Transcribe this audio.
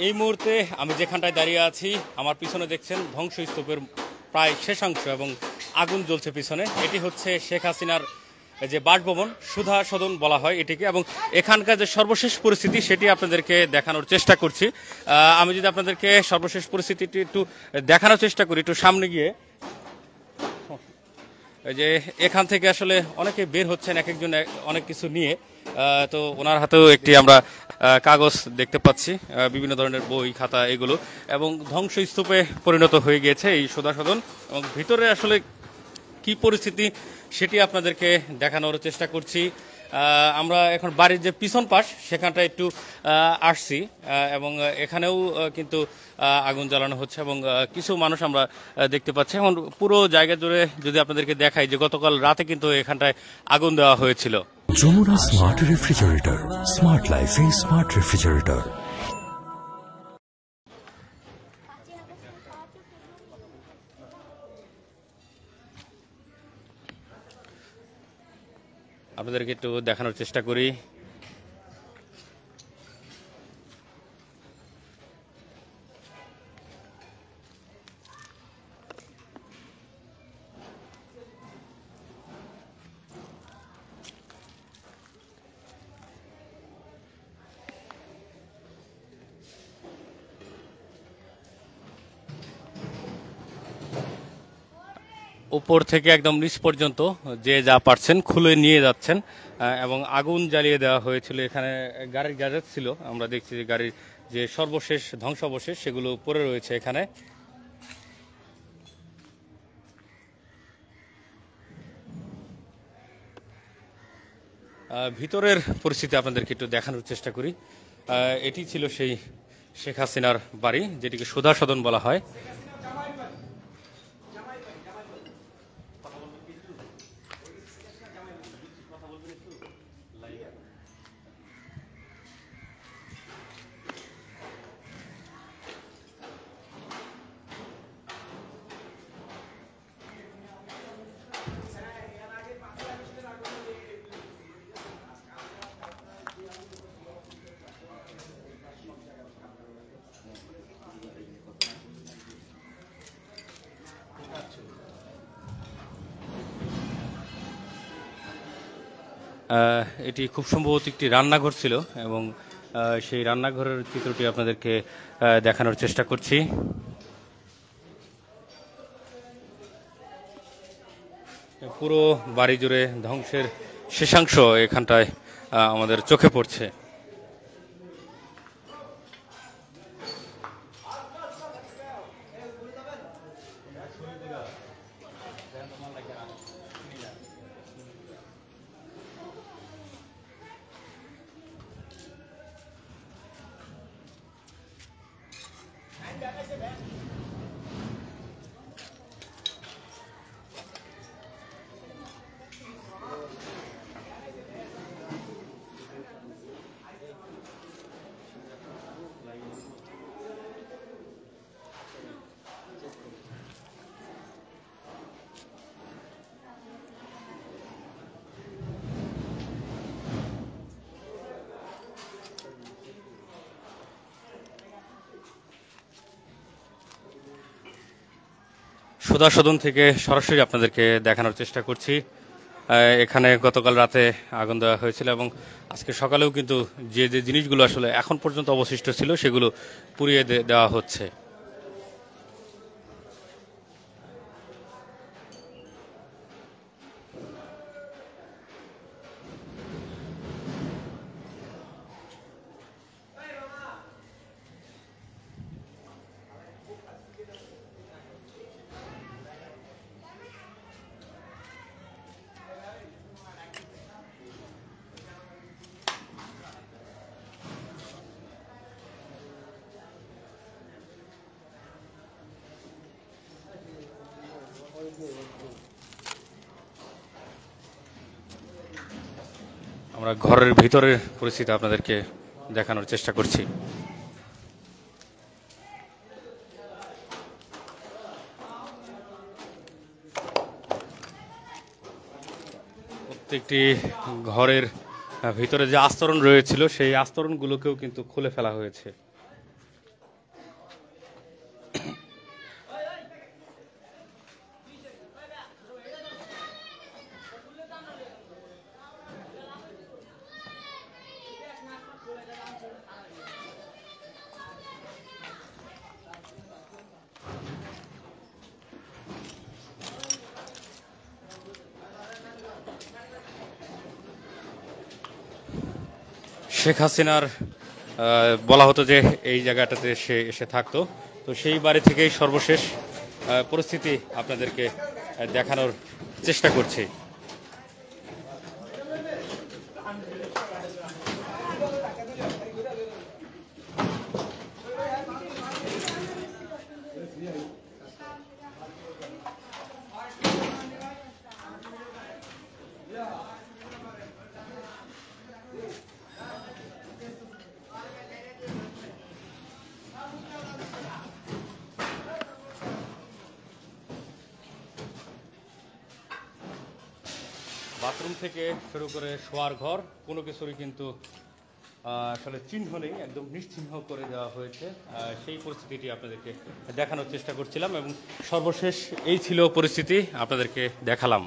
এই মুহূর্তে আমি যেখানটায় দাঁড়িয়ে আছি, আমার পিছনে দেখছেন ধ্বংসস্তূপের প্রায় শেষাংশ এবং আগুন জ্বলছে পিছনে। এটি হচ্ছে শেখ হাসিনার যে বাসভবন, সুধা সদন বলা হয় এটিকে, এবং এখানকার যে সর্বশেষ পরিস্থিতি সেটি আপনাদেরকে দেখানোর চেষ্টা করছি। আমি যদি আপনাদেরকে সর্বশেষ পরিস্থিতিটি একটু দেখানোর চেষ্টা করি, একটু সামনে গিয়ে, এই যে এখান থেকে আসলে অনেকে বের হচ্ছেন এক একজন অনেক কিছু নিয়ে। তো ওনার হাতেও একটি আমরা কাগজ দেখতে পাচ্ছি, বিভিন্ন ধরনের বই খাতা এগুলো, এবং ধ্বংসস্তূপে পরিণত হয়ে গিয়েছে এই সুধা সদন। এবং ভিতরে আসলে কি পরিস্থিতি সেটি আপনাদেরকে দেখানোর চেষ্টা করছি। আমরা এখন বাড়ির যে পিছন পাশ সেখানটা একটু আসছি, এবং এখানেও কিন্তু আগুন জ্বালানো হচ্ছে, এবং কিছু মানুষ আমরা দেখতে পাচ্ছি। এখন পুরো জায়গা জুড়ে যদি আপনাদেরকে দেখাই যে গতকাল রাতে কিন্তু এখানটায় আগুন দেওয়া হয়েছিল। যমুনা স্মার্ট রেফ্রিজারেটর, স্মার্ট লাইফে স্মার্ট রেফ্রিজারেটর। আপনাদেরকে একটু দেখানোর চেষ্টা করি। উপর থেকে একদম নিচ পর্যন্ত যে যা পারছেন খুলে নিয়ে যাচ্ছেন, এবং আগুন জ্বালিয়ে দেওয়া হয়েছিল। এখানে গাড়ির গ্যারেজ ছিল, আমরা দেখছি যে গাড়ির যে সর্বশেষ ধ্বংসাবশেষ সেগুলো পড়ে রয়েছে এখানে। ভিতরের পরিস্থিতি আপনাদেরকে একটু দেখানোর চেষ্টা করি। এটি ছিল সেই শেখ হাসিনার বাড়ি, যেটিকে সুধা সদন বলা হয়। এটি খুব সম্ভবত একটি রান্নাঘর ছিল, এবং সেই রান্নাঘরের চিত্রটি আপনাদেরকে দেখানোর চেষ্টা করছি। পুরো বাড়ি জুড়ে ধ্বংসের শেষাংশ এখানটায় আমাদের চোখে পড়ছে। সুধা সদন থেকে সরাসরি আপনাদেরকে দেখানোর চেষ্টা করছি। এখানে গতকাল রাতে আগুন দেওয়া হয়েছিল, এবং আজকে সকালেও কিন্তু যে যে জিনিসগুলো আসলে এখন পর্যন্ত অবশিষ্ট ছিল সেগুলো পুড়িয়ে দেওয়া হচ্ছে। আমরা ঘরের ভিতরের পরিস্থিতি আপনাদেরকে দেখানোর চেষ্টা করছি। প্রত্যেকটি ঘরের ভিতরে যে আস্তরণ রয়েছিল সেই আস্তরণগুলোকেও কিন্তু খুলে ফেলা হয়েছে। শেখ হাসিনার বলা হতো যে এই জায়গাটাতে সে এসে থাকতো, তো সেই বাড়ি থেকেই সর্বশেষ পরিস্থিতি আপনাদেরকে দেখানোর চেষ্টা করছি। বাথরুম থেকে শুরু করে শোয়ার ঘর কোনো কিছুরই কিন্তু আসলে চিহ্ন নেই, একদম নিশ্চিহ্ন করে দেওয়া হয়েছে। সেই পরিস্থিতিটি আপনাদেরকে দেখানোর চেষ্টা করছিলাম এবং সর্বশেষ এই ছিল পরিস্থিতি, আপনাদেরকে দেখালাম।